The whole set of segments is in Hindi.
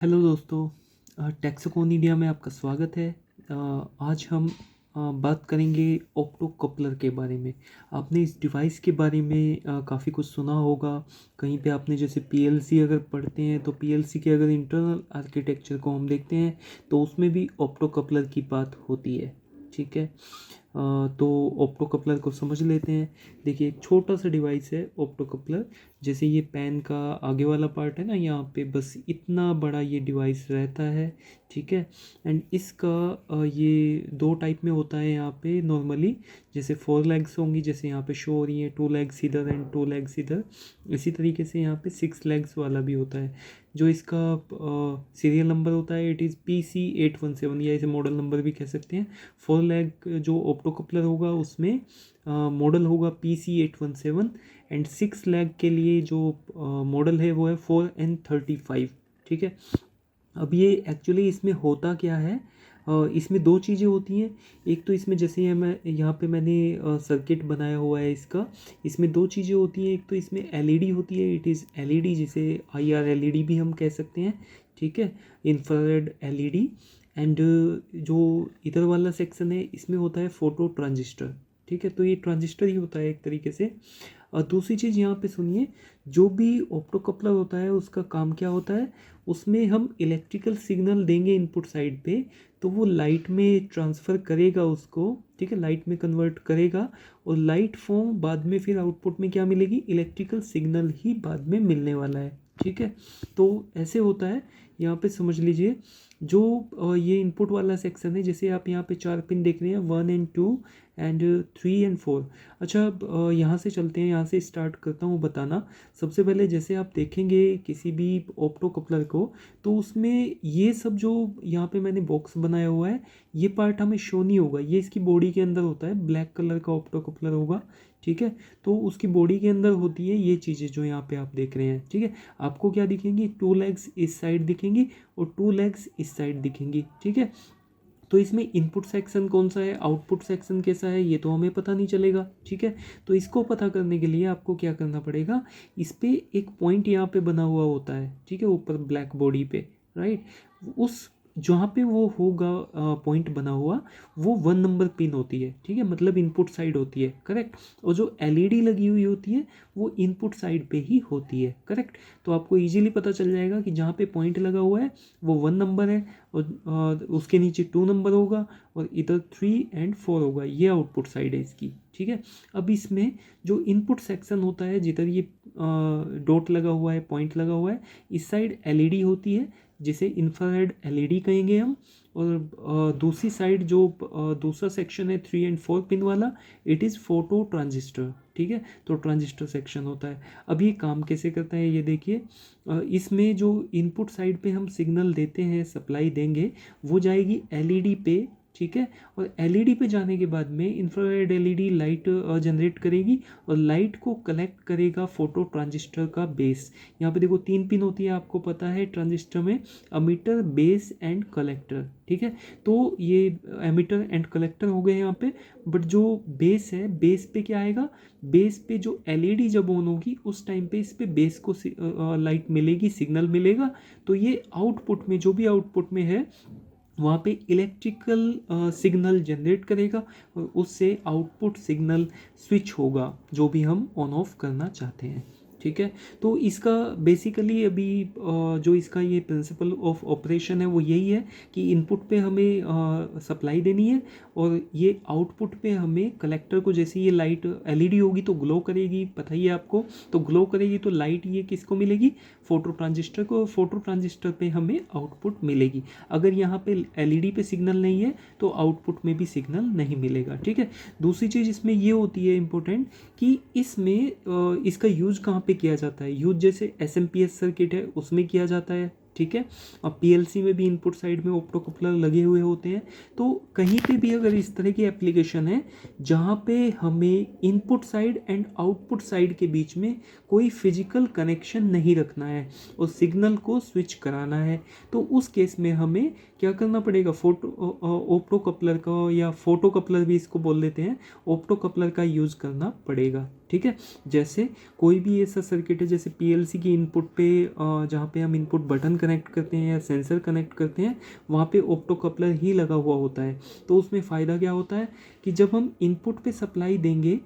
हेलो दोस्तों, टैक्सोकॉन इंडिया में आपका स्वागत है। आज हम बात करेंगे ऑप्टो कपलर के बारे में। आपने इस डिवाइस के बारे में काफ़ी कुछ सुना होगा। कहीं पे आपने जैसे पीएलसी अगर पढ़ते हैं तो पीएलसी के अगर इंटरनल आर्किटेक्चर को हम देखते हैं तो उसमें भी ऑप्टो कपलर की बात होती है। ठीक है। तो ऑप्टो कपलर को समझ लेते हैं। देखिए, एक छोटा सा डिवाइस है ऑप्टो कपलर। जैसे ये पेन का आगे वाला पार्ट है ना, यहाँ पे बस इतना बड़ा ये डिवाइस रहता है। ठीक है। एंड इसका ये दो टाइप में होता है यहाँ पे नॉर्मली। जैसे 4 लेग्स होंगी, जैसे यहाँ पे शो हो रही है 2 लेग्स इधर एंड 2 लेग्स इधर। इसी तरीके से यहाँ पे 6 लेग्स वाला भी होता है। जो इसका सीरियल नंबर होता है इट इज़ PC817, या इसे मॉडल नंबर भी कह सकते हैं। 4 लेग जो ऑप्टो कपलर होगा उसमें मॉडल होगा PC817। एंड 6 लेग के लिए जो मॉडल है वो है 4N35। ठीक है। अब ये एक्चुअली इसमें होता क्या है, इसमें दो चीज़ें होती हैं। एक तो इसमें जैसे ये मैं यहाँ पे मैंने सर्किट बनाया हुआ है इसका। इसमें दो चीज़ें होती हैं। एक तो इसमें एलईडी होती है, इट इज़ एलईडी, जिसे IR एलईडी भी हम कह सकते हैं। ठीक है, इंफ्रारेड एलईडी। एंड जो इधर वाला सेक्शन है इसमें होता है फोटो ट्रांजिस्टर। ठीक है, तो ये ट्रांजिस्टर ही होता है एक तरीके से। और दूसरी चीज़ यहाँ पे सुनिए, जो भी ऑप्टो कपलर होता है उसका काम क्या होता है, उसमें हम इलेक्ट्रिकल सिग्नल देंगे इनपुट साइड पे, तो वो लाइट में ट्रांसफ़र करेगा उसको। ठीक है, लाइट में कन्वर्ट करेगा और लाइट फॉर्म बाद में फिर आउटपुट में क्या मिलेगी, इलेक्ट्रिकल सिग्नल ही बाद में मिलने वाला है। ठीक है, तो ऐसे होता है। यहाँ पे समझ लीजिए, जो ये इनपुट वाला सेक्शन है, जैसे आप यहाँ पे 4 पिन देख रहे हैं, 1 एंड 2 एंड 3 एंड 4। अच्छा, अब यहाँ से चलते हैं, यहाँ से स्टार्ट करता हूँ बताना। सबसे पहले जैसे आप देखेंगे किसी भी ऑप्टो कपलर को, तो उसमें ये सब जो यहाँ पे मैंने बॉक्स बनाया हुआ है, ये पार्ट हमें शो नहीं होगा। ये इसकी बॉडी के अंदर होता है, ब्लैक कलर का ऑप्टो कपलर होगा। ठीक है, तो उसकी बॉडी के अंदर होती है ये चीज़ें जो यहाँ पे आप देख रहे हैं। ठीक है, आपको क्या दिखेंगी, 2 लेग्स इस साइड दिखेंगी और 2 लेग्स इस साइड दिखेंगी। ठीक है, तो इसमें इनपुट सेक्शन कौन सा है, आउटपुट सेक्शन कैसा है, ये तो हमें पता नहीं चलेगा। ठीक है, तो इसको पता करने के लिए आपको क्या करना पड़ेगा, इस पे एक पॉइंट यहाँ पे बना हुआ होता है। ठीक है, ऊपर ब्लैक बॉडी पे, राइट। उस जहाँ पे वो होगा पॉइंट बना हुआ, वो 1 नंबर पिन होती है। ठीक है, मतलब इनपुट साइड होती है, करेक्ट। और जो एलईडी लगी हुई होती है वो इनपुट साइड पे ही होती है, करेक्ट। तो आपको इजीली पता चल जाएगा कि जहाँ पे पॉइंट लगा हुआ है वो 1 नंबर है, और उसके नीचे 2 नंबर होगा और इधर 3 एंड 4 होगा। ये आउटपुट साइड है इसकी। ठीक है, अब इसमें जो इनपुट सेक्शन होता है, जिधर ये डॉट लगा हुआ है, पॉइंट लगा हुआ है, इस साइड एलईडी होती है, जिसे इंफ्रारेड एलईडी कहेंगे हम। और दूसरी साइड जो दूसरा सेक्शन है 3 एंड 4 पिन वाला, इट इज़ फोटो ट्रांजिस्टर। ठीक है, तो ट्रांजिस्टर सेक्शन होता है। अब ये काम कैसे करता है ये देखिए। इसमें जो इनपुट साइड पे हम सिग्नल देते हैं, सप्लाई देंगे, वो जाएगी एलईडी पे। ठीक है, और एलईडी पे जाने के बाद में इंफ्रारेड एलईडी लाइट जनरेट करेगी और लाइट को कलेक्ट करेगा फोटो ट्रांजिस्टर का बेस। यहाँ पे देखो 3 पिन होती है, आपको पता है ट्रांजिस्टर में, एमीटर, बेस एंड कलेक्टर। ठीक है, तो ये एमीटर एंड कलेक्टर हो गए यहाँ पे। बट जो बेस है, बेस पे क्या आएगा, बेस पे जो एलईडी जब ऑन होगी उस टाइम पे इस पे बेस को लाइट मिलेगी, सिग्नल मिलेगा। तो ये आउटपुट में, जो भी आउटपुट में है, वहाँ पे इलेक्ट्रिकल सिग्नल जनरेट करेगा और उससे आउटपुट सिग्नल स्विच होगा, जो भी हम ऑन ऑफ करना चाहते हैं। ठीक है, तो इसका बेसिकली अभी जो इसका ये प्रिंसिपल ऑफ ऑपरेशन है वो यही है कि इनपुट पे हमें सप्लाई देनी है और ये आउटपुट पे हमें कलेक्टर को, जैसे ये लाइट एलईडी होगी तो ग्लो करेगी, पता ही है आपको। तो ग्लो करेगी तो लाइट ये किसको मिलेगी, फोटो ट्रांजिस्टर को। फोटो ट्रांजिस्टर पे हमें आउटपुट मिलेगी। अगर यहाँ पे एलईडी पे सिग्नल नहीं है तो आउटपुट में भी सिग्नल नहीं मिलेगा। ठीक है, दूसरी चीज़ इसमें ये होती है इम्पोर्टेंट कि इसमें इसका यूज़ कहाँ पे किया जाता है। यूज़ जैसे एसएमपीएस सर्किट है उसमें किया जाता है। ठीक है, और पीएलसी में भी इनपुट साइड में ऑप्टो कपलर लगे हुए होते हैं। तो कहीं पे भी अगर इस तरह की एप्लीकेशन है जहाँ पे हमें input side and output side के बीच में कोई फिजिकल कनेक्शन नहीं रखना है और सिग्नल को स्विच कराना है, तो उस केस में हमें क्या करना पड़ेगा, ऑप्टो कपलर का, या फोटो कपलर भी इसको बोल देते हैं, ऑप्टो कपलर का यूज़ करना पड़ेगा। ठीक है। जैसे कोई भी ऐसा सर्किट है, जैसे पीएलसी की इनपुट पे जहाँ पे हम इनपुट बटन कनेक्ट करते हैं या सेंसर कनेक्ट करते हैं, वहाँ पे ऑप्टो कपलर ही लगा हुआ होता है। तो उसमें फ़ायदा क्या होता है कि जब हम इनपुट पे सप्लाई देंगे,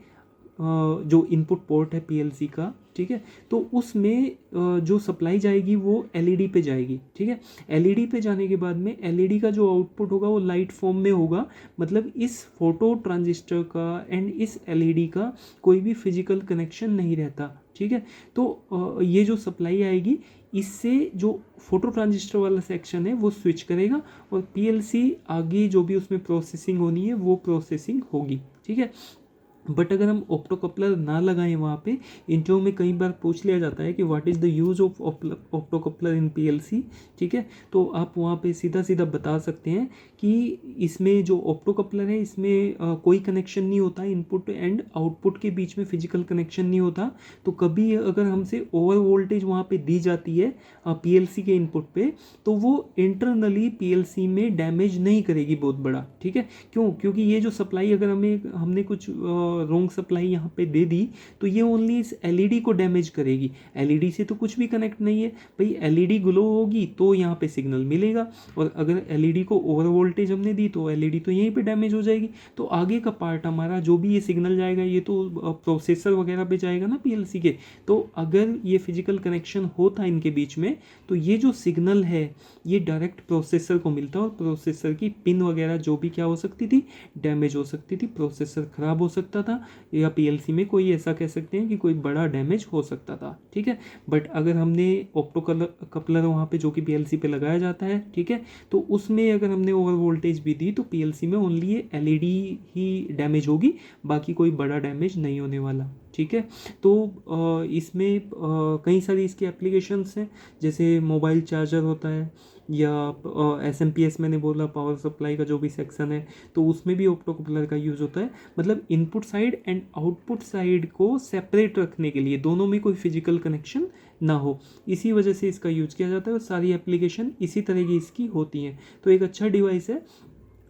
जो इनपुट पोर्ट है पीएलसी का, ठीक है, तो उसमें जो सप्लाई जाएगी वो एलईडी पे जाएगी, ठीक है। एलईडी पे जाने के बाद में एलईडी का जो आउटपुट होगा वो लाइट फॉर्म में होगा, मतलब इस फोटो ट्रांजिस्टर का एंड इस एलईडी का कोई भी फिजिकल कनेक्शन नहीं रहता, ठीक है। तो ये जो सप्लाई आएगी, इससे जो फोटो ट्रांजिस्टर वाला सेक्शन है वो स्विच करेगा और पीएलसी आगे जो भी उसमें प्रोसेसिंग होनी है वो प्रोसेसिंग होगी, ठीक है। बट अगर हम ऑप्टो कपलर ना लगाएं वहाँ पे, इंटरव्यू में कई बार पूछ लिया जाता है कि what is the use of opto coupler in PLC, ठीक है। तो आप वहाँ पे सीधा सीधा बता सकते हैं कि इसमें जो ऑप्टो कपलर है इसमें कोई कनेक्शन नहीं होता, इनपुट एंड आउटपुट के बीच में फिजिकल कनेक्शन नहीं होता। तो कभी अगर हमसे ओवर वोल्टेज वहाँ पे दी जाती है पीएलसी के इनपुट पे, तो वो इंटरनली पीएलसी में डैमेज नहीं करेगी बहुत बड़ा, ठीक है। क्यों? क्योंकि ये जो सप्लाई अगर हमने कुछ रॉन्ग सप्लाई यहाँ पे दे दी, तो ये ओनली इस एलईडी को डैमेज करेगी। एलईडी से तो कुछ भी कनेक्ट नहीं है भाई, एलईडी ग्लो होगी तो यहाँ पे सिग्नल मिलेगा, और अगर एलईडी को ओवर वोल्टेज हमने दी तो एलईडी तो यहीं पे डैमेज हो जाएगी। तो आगे का पार्ट हमारा जो भी ये सिग्नल जाएगा, ये तो प्रोसेसर वगैरह पे जाएगा ना पीएलसी के। तो अगर ये फिजिकल कनेक्शन होता इनके बीच में, तो ये जो सिग्नल है ये डायरेक्ट प्रोसेसर को मिलता और प्रोसेसर की पिन वगैरह जो भी क्या हो सकती थी, डैमेज हो सकती थी, प्रोसेसर ख़राब हो सकता था, या पीएलसी में कोई ऐसा कह सकते हैं कि कोई बड़ा डैमेज हो सकता था, ठीक है। बट अगर हमने ऑप्टो कपलर वहाँ पे जो कि पीएलसी पे लगाया जाता है, ठीक है, तो उसमें अगर हमने ओवर वोल्टेज भी दी तो पीएलसी में ओनली ये एलईडी ही डैमेज होगी, बाकी कोई बड़ा डैमेज नहीं होने वाला, ठीक है। तो इसमें कई सारी इसकी एप्लीकेशंस हैं, जैसे मोबाइल चार्जर होता है, या एसएमपीएस मैंने बोला पावर सप्लाई का जो भी सेक्शन है, तो उसमें भी ऑप्टो कपलर का यूज़ होता है। मतलब input side and output side को सेपरेट रखने के लिए, दोनों में कोई फिजिकल कनेक्शन ना हो, इसी वजह से इसका यूज़ किया जाता है, और सारी एप्लीकेशन इसी तरह की इसकी होती हैं। तो एक अच्छा डिवाइस है।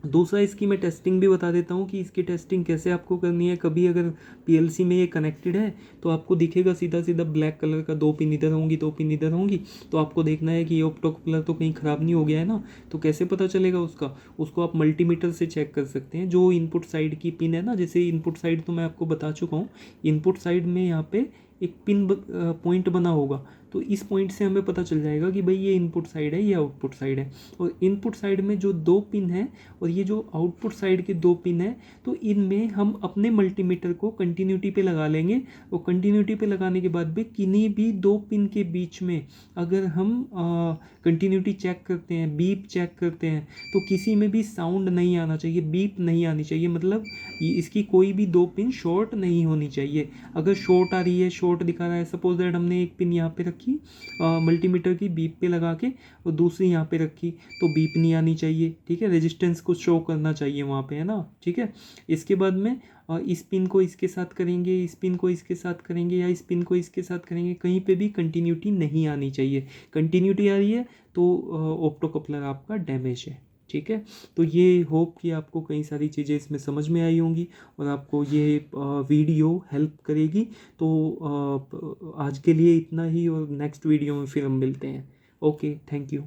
दूसरा, इसकी मैं टेस्टिंग भी बता देता हूँ कि इसकी टेस्टिंग कैसे आपको करनी है। कभी अगर पीएलसी में ये कनेक्टेड है तो आपको दिखेगा सीधा सीधा ब्लैक कलर का, 2 पिन इधर होंगी 2 पिन इधर होंगी, तो आपको देखना है कि ये ऑप्टो कपलर तो कहीं ख़राब नहीं हो गया है ना। तो कैसे पता चलेगा उसको आप मल्टीमीटर से चेक कर सकते हैं। जो इनपुट साइड की पिन है ना, जैसे इनपुट साइड तो मैं आपको बता चुका हूँ, इनपुट साइड में यहाँ पे एक पिन पॉइंट बना होगा, तो इस पॉइंट से हमें पता चल जाएगा कि भाई ये इनपुट साइड है, ये आउटपुट साइड है। और इनपुट साइड में जो 2 पिन है और ये जो आउटपुट साइड के 2 पिन है, तो इनमें हम अपने मल्टीमीटर को कंटिन्यूटी पे लगा लेंगे, और कंटिन्यूटी पे लगाने के बाद भी किन्हीं भी 2 पिन के बीच में अगर हम कंटिन्यूटी चेक करते हैं, बीप चेक करते हैं, तो किसी में भी साउंड नहीं आना चाहिए, बीप नहीं आनी चाहिए, मतलब इसकी कोई भी 2 पिन शॉर्ट नहीं होनी चाहिए। अगर शॉर्ट आ रही है, शॉर्ट दिखा रहा है, सपोज दैट हमने एक पिन यहाँ पे रखी मल्टीमीटर की बीप पे लगा के, और दूसरी यहाँ पे रखी, तो बीप नहीं आनी चाहिए, ठीक है। रेजिस्टेंस को शो करना चाहिए वहाँ पे, है ना, ठीक है। इसके बाद में इस पिन को इसके साथ करेंगे, इस पिन को इसके साथ करेंगे, या इस पिन को इसके साथ करेंगे, कहीं पे भी कंटिन्यूटी नहीं आनी चाहिए। कंटिन्यूटी आ रही है तो ऑप्टो कपलर आपका डैमेज है, ठीक है। तो ये होप कि आपको कई सारी चीज़ें इसमें समझ में आई होंगी और आपको ये वीडियो हेल्प करेगी। तो आज के लिए इतना ही, और नेक्स्ट वीडियो में फिर हम मिलते हैं। Okay, thank you.